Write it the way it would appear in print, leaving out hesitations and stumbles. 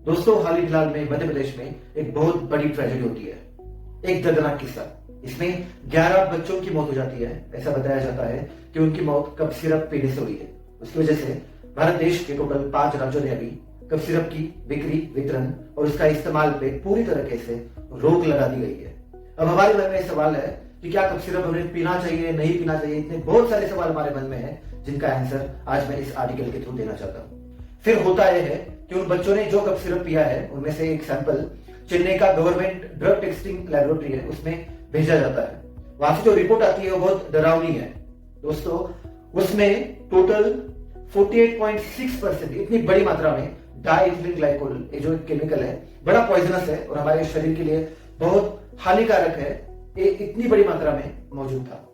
दोस्तों, हाल ही फिलहाल में मध्य प्रदेश में एक बहुत बड़ी ट्रेजेडी होती है। एक दर्दनाक किस्सा। इसमें 11 बच्चों की मौत हो जाती है। ऐसा बताया जाता है कि उनकी मौत कफ सिरप पीने से हुई है। उसकी वजह से भारत देश के टोटल 5 राज्यों ने अभी कफ सिरप की बिक्री, वितरण और उसका इस्तेमाल पे पूरी तरीके से रोक लगा दी गई है। अब हमारे मन में सवाल है कि क्या कफ सिरप हमें पीना चाहिए, नहीं पीना चाहिए। इतने बहुत सारे सवाल हमारे मन में है जिनका आंसर आज मैं इस आर्टिकल के थ्रू देना चाहता हूँ। फिर होता यह है कि उन बच्चों ने जो कफ सिरप पिया है उनमें से एक सैंपल चेन्नई का गवर्नमेंट ड्रग टेस्टिंग लैबोरेटरी है, उसमें भेजा जाता है। वहां से जो रिपोर्ट आती है वो बहुत डरावनी है। दोस्तों, उसमें टोटल 48.6%, इतनी बड़ी मात्रा में डाइथिलिन ग्लाइकोल, ये जो केमिकल है बड़ा पॉइजनस है और हमारे शरीर के लिए बहुत हानिकारक है, ये इतनी बड़ी मात्रा में मौजूद था।